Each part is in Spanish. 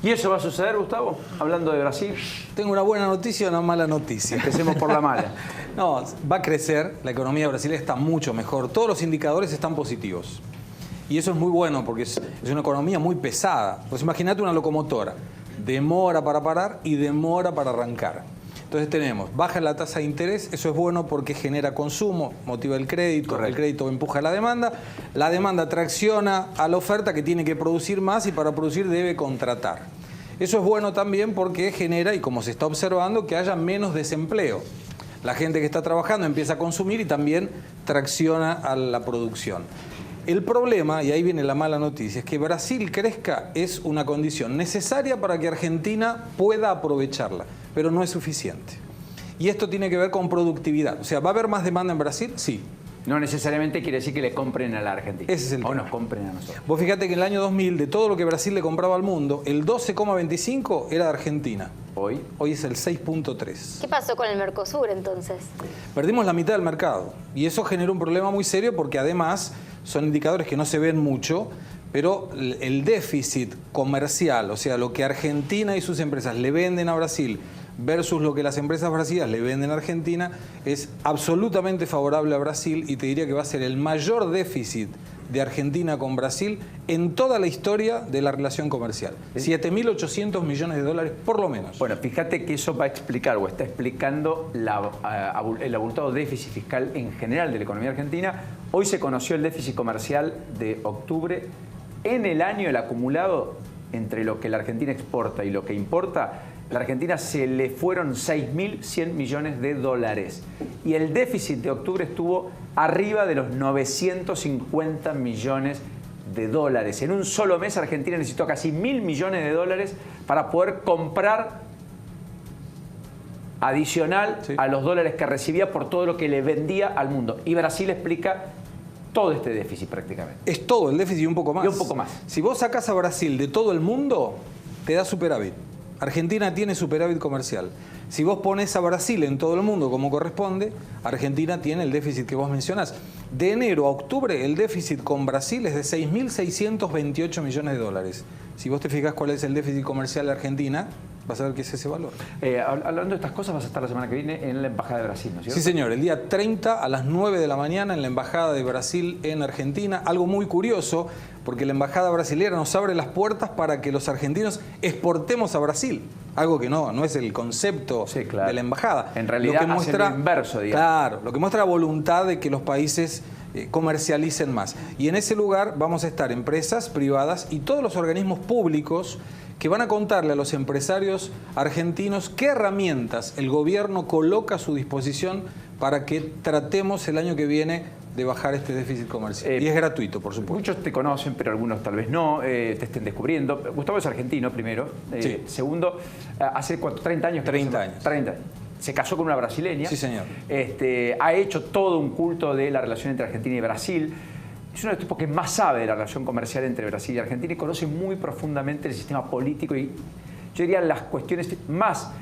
¿Y eso va a suceder, Gustavo? Hablando de Brasil. Tengo una buena noticia y una mala noticia. Empecemos por la mala. No, va a crecer, la economía brasileña está mucho mejor, todos los indicadores están positivos. Y eso es muy bueno porque es una economía muy pesada. Pues imagínate una locomotora, demora para parar y demora para arrancar. Entonces tenemos, baja la tasa de interés, eso es bueno porque genera consumo, motiva el crédito, correcto. El crédito empuja la demanda tracciona a la oferta que tiene que producir más y para producir debe contratar. Eso es bueno también porque genera, y como se está observando, que haya menos desempleo. La gente que está trabajando empieza a consumir y también tracciona a la producción. El problema, y ahí viene la mala noticia, es que Brasil crezca es una condición necesaria para que Argentina pueda aprovecharla, pero no es suficiente. Y esto tiene que ver con productividad. O sea, ¿va a haber más demanda en Brasil? Sí. No necesariamente quiere decir que le compren a la Argentina. Ese es el tema. O nos compren a nosotros. Vos fíjate que en el año 2000, de todo lo que Brasil le compraba al mundo, el 12,25 era de Argentina. Hoy es el 6,3. ¿Qué pasó con el Mercosur entonces? Perdimos la mitad del mercado. Y eso generó un problema muy serio porque además son indicadores que no se ven mucho, pero el déficit comercial, o sea, lo que Argentina y sus empresas le venden a Brasil versus lo que las empresas brasileñas le venden a Argentina, es absolutamente favorable a Brasil y te diría que va a ser el mayor déficit de Argentina con Brasil en toda la historia de la relación comercial. 7.800 millones de dólares por lo menos. Bueno, fíjate que eso va a explicar o está explicando el abultado déficit fiscal en general de la economía argentina. Hoy se conoció el déficit comercial de octubre. En el año, el acumulado entre lo que la Argentina exporta y lo que importa, la Argentina se le fueron 6.100 millones de dólares. Y el déficit de octubre estuvo arriba de los 950 millones de dólares. En un solo mes Argentina necesitó casi 1.000 millones de dólares para poder comprar adicional a los dólares que recibía por todo lo que le vendía al mundo. Y Brasil explica todo este déficit prácticamente. Es todo el déficit y un poco más. Y un poco más. Si vos sacás a Brasil de todo el mundo, te da superávit. Argentina tiene superávit comercial. Si vos pones a Brasil en todo el mundo como corresponde, Argentina tiene el déficit que vos mencionás. De enero a octubre, el déficit con Brasil es de 6.628 millones de dólares. Si vos te fijás cuál es el déficit comercial de Argentina, vas a ver qué es ese valor. Hablando de estas cosas, vas a estar la semana que viene en la Embajada de Brasil, ¿no es cierto? Sí, señor. El día 30 a las 9 de la mañana en la Embajada de Brasil en Argentina. Algo muy curioso, porque la Embajada brasilera nos abre las puertas para que los argentinos exportemos a Brasil. Algo que no es el concepto de la Embajada. En realidad lo que muestra, lo inverso, digamos. Claro, lo que muestra la voluntad de que los países comercialicen más. Y en ese lugar vamos a estar empresas privadas y todos los organismos públicos que van a contarle a los empresarios argentinos qué herramientas el gobierno coloca a su disposición para que tratemos el año que viene de bajar este déficit comercial. Y es gratuito, por supuesto. Muchos te conocen, pero algunos tal vez no, te estén descubriendo. Gustavo es argentino, primero. Sí. Segundo, ¿hace cuánto? 30 años. 30 años. 30 años. Se casó con una brasileña. Sí, señor. Ha hecho todo un culto de la relación entre Argentina y Brasil. Es uno de los tipos que más sabe de la relación comercial entre Brasil y Argentina y conoce muy profundamente el sistema político y, yo diría, las cuestiones más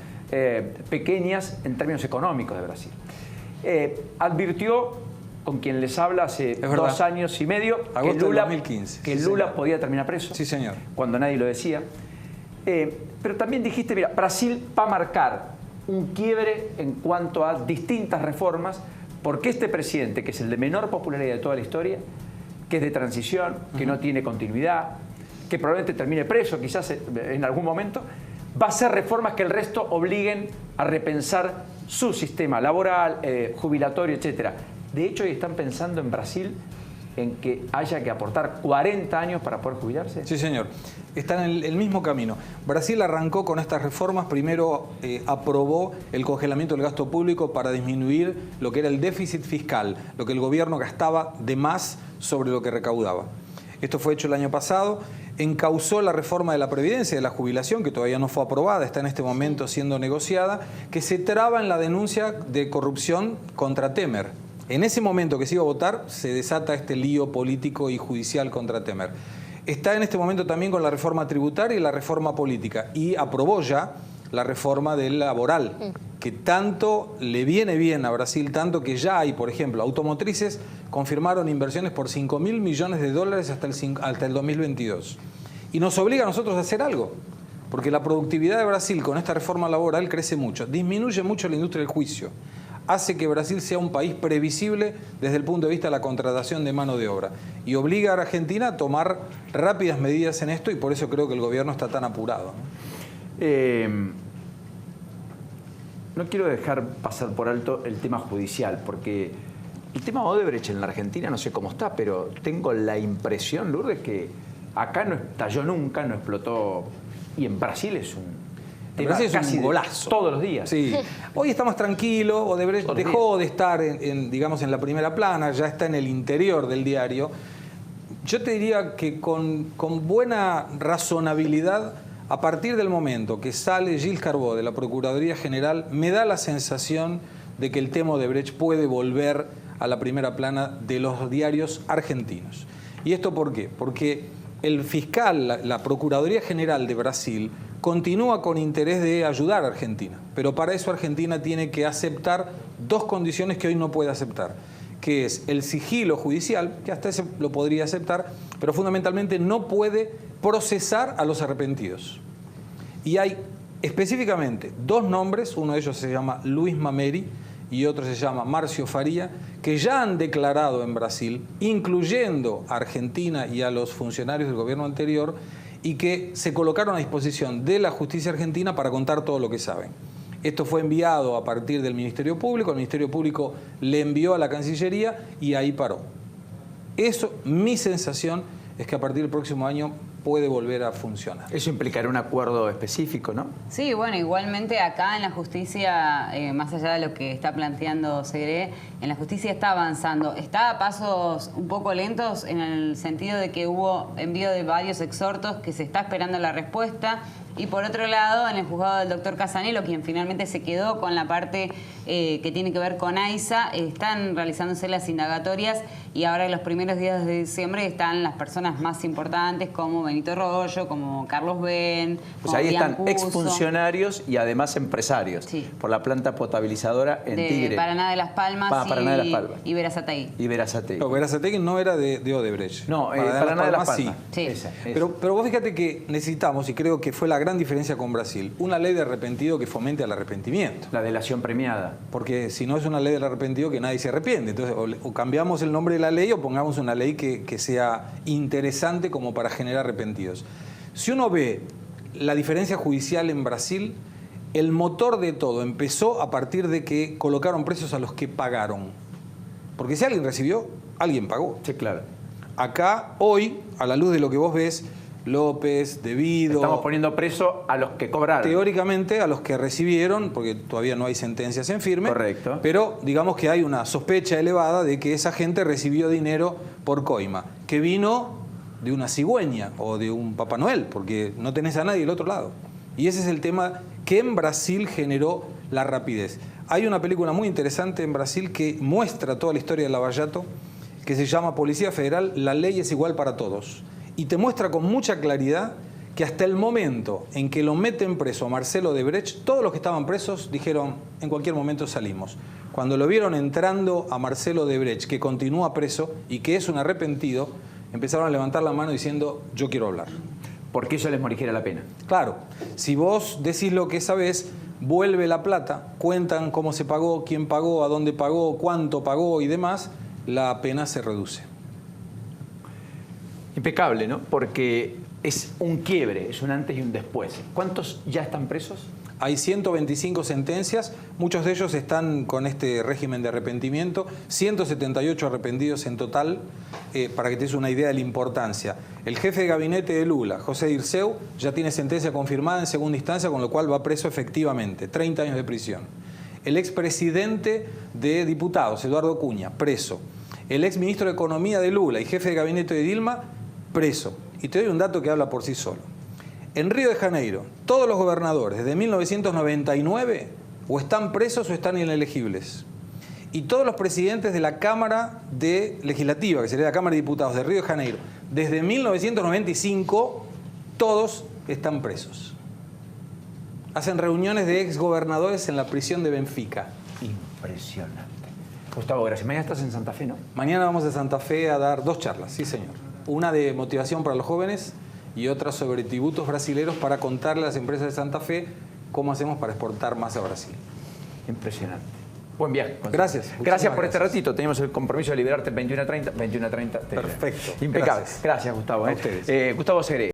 pequeñas en términos económicos de Brasil. Advirtió con quien les habla hace 2 años y medio Agosto del 2015. Que Lula podía terminar preso. Sí, señor. Cuando nadie lo decía. Pero también dijiste, mira, Brasil va a marcar un quiebre en cuanto a distintas reformas, porque este presidente, que es el de menor popularidad de toda la historia, que es de transición, que no tiene continuidad, que probablemente termine preso quizás en algún momento, va a hacer reformas que el resto obliguen a repensar su sistema laboral, jubilatorio, etc. De hecho, hoy están pensando en Brasil en que haya que aportar 40 años para poder jubilarse. Sí, señor. Están en el mismo camino. Brasil arrancó con estas reformas. Primero aprobó el congelamiento del gasto público para disminuir lo que era el déficit fiscal, lo que el gobierno gastaba de más sobre lo que recaudaba. Esto fue hecho el año pasado. Encauzó la reforma de la previdencia, de la jubilación, que todavía no fue aprobada, está en este momento siendo negociada, que se traba en la denuncia de corrupción contra Temer. En ese momento que se iba a votar, se desata este lío político y judicial contra Temer. Está en este momento también con la reforma tributaria y la reforma política. Y aprobó ya la reforma del laboral, que tanto le viene bien a Brasil, tanto que ya hay, por ejemplo, automotrices confirmaron inversiones por 5.000 millones de dólares hasta el 2022. Y nos obliga a nosotros a hacer algo. Porque la productividad de Brasil con esta reforma laboral crece mucho, disminuye mucho la industria del juicio, hace que Brasil sea un país previsible desde el punto de vista de la contratación de mano de obra y obliga a Argentina a tomar rápidas medidas en esto y por eso creo que el gobierno está tan apurado, ¿no? No quiero dejar pasar por alto el tema judicial, porque el tema Odebrecht en la Argentina no sé cómo está, pero tengo la impresión, Lourdes, que acá no estalló nunca, no explotó, y en Brasil es un... Brasil es un golazo. Todos los días. Sí. Hoy está más tranquilo, Odebrecht dejó de estar digamos, en la primera plana, ya está en el interior del diario. Yo te diría que con buena razonabilidad, a partir del momento que sale Gilles Carbó de la Procuraduría General, me da la sensación de que el tema Odebrecht puede volver a la primera plana de los diarios argentinos. ¿Y esto por qué? Porque el fiscal, la Procuraduría General de Brasil, continúa con interés de ayudar a Argentina, pero para eso Argentina tiene que aceptar dos condiciones que hoy no puede aceptar, que es el sigilo judicial, que hasta ese lo podría aceptar, pero fundamentalmente no puede procesar a los arrepentidos. Y hay específicamente dos nombres, uno de ellos se llama Luis Mameri y otro se llama Márcio Faria, que ya han declarado en Brasil, incluyendo a Argentina y a los funcionarios del gobierno anterior, y que se colocaron a disposición de la justicia argentina para contar todo lo que saben. Esto fue enviado a partir del Ministerio Público, el Ministerio Público le envió a la Cancillería y ahí paró. Eso, mi sensación es que a partir del próximo año puede volver a funcionar. Eso implicará un acuerdo específico, ¿no? Sí, bueno, igualmente acá en la justicia, más allá de lo que está planteando Segre, en la justicia está avanzando. Está a pasos un poco lentos en el sentido de que hubo envío de varios exhortos que se está esperando la respuesta. Y por otro lado, en el juzgado del doctor Casanelo, quien finalmente se quedó con la parte que tiene que ver con AISA, están realizándose las indagatorias y ahora en los primeros días de diciembre están las personas más importantes como Benito Rollo, como Carlos Ben, pues ahí están exfuncionarios y además empresarios, sí, por la planta potabilizadora en Tigre. Paraná de las Palmas y Verazategui. Y Verazategui. No, Verazategui no era de Odebrecht. No, Paraná de las Palmas. Sí. Esa. Pero vos fíjate que necesitamos, y creo que fue la gran diferencia con Brasil, una ley de arrepentido que fomente el arrepentimiento. La delación premiada. Porque si no es una ley del arrepentido que nadie se arrepiente. Entonces o cambiamos el nombre de la ley o pongamos una ley que sea interesante como para generar arrepentidos. Si uno ve la diferencia judicial en Brasil, el motor de todo empezó a partir de que colocaron presos a los que pagaron. Porque si alguien recibió, alguien pagó. Sí, claro. Acá, hoy, a la luz de lo que vos ves, López, Devido... Estamos poniendo preso a los que cobraron. Teóricamente a los que recibieron, porque todavía no hay sentencias en firme. Correcto. Pero digamos que hay una sospecha elevada de que esa gente recibió dinero por coima, que vino de una cigüeña o de un Papá Noel, porque no tenés a nadie del otro lado. Y ese es el tema que en Brasil generó la rapidez. Hay una película muy interesante en Brasil que muestra toda la historia de Lavallato, que se llama Policía Federal, la ley es igual para todos. Y te muestra con mucha claridad que hasta el momento en que lo meten preso a Marcelo Odebrecht, todos los que estaban presos dijeron, en cualquier momento salimos. Cuando lo vieron entrando a Marcelo Odebrecht, que continúa preso y que es un arrepentido, empezaron a levantar la mano diciendo, yo quiero hablar. Porque eso les morigiera la pena. Claro, si vos decís lo que sabés, vuelve la plata, cuentan cómo se pagó, quién pagó, a dónde pagó, cuánto pagó y demás, la pena se reduce. Impecable, ¿no? Porque es un quiebre, es un antes y un después. ¿Cuántos ya están presos? Hay 125 sentencias, muchos de ellos están con este régimen de arrepentimiento, 178 arrepentidos en total, para que te des una idea de la importancia. El jefe de gabinete de Lula, José Dirceu, ya tiene sentencia confirmada en segunda instancia, con lo cual va preso efectivamente, 30 años de prisión. El expresidente de Diputados, Eduardo Cunha, preso. El exministro de Economía de Lula y jefe de gabinete de Dilma, preso. Y te doy un dato que habla por sí solo. En Río de Janeiro, todos los gobernadores desde 1999 o están presos o están inelegibles. Y todos los presidentes de la Cámara Legislativa, que sería la Cámara de Diputados de Río de Janeiro, desde 1995, todos están presos. Hacen reuniones de exgobernadores en la prisión de Benfica. Impresionante. Gustavo, gracias. Mañana estás en Santa Fe, ¿no? Mañana vamos a Santa Fe a dar 2 charlas, sí señor. Una de motivación para los jóvenes y otros sobre tributos brasileños para contarle a las empresas de Santa Fe cómo hacemos para exportar más a Brasil. Impresionante. Buen viaje. Gracias. Gracias por este Gracias. ratito. Teníamos el compromiso de liberarte 21:30. 21:30. Perfecto. Impecable. Gracias. Gracias, Gustavo. A ustedes. Gustavo Segre.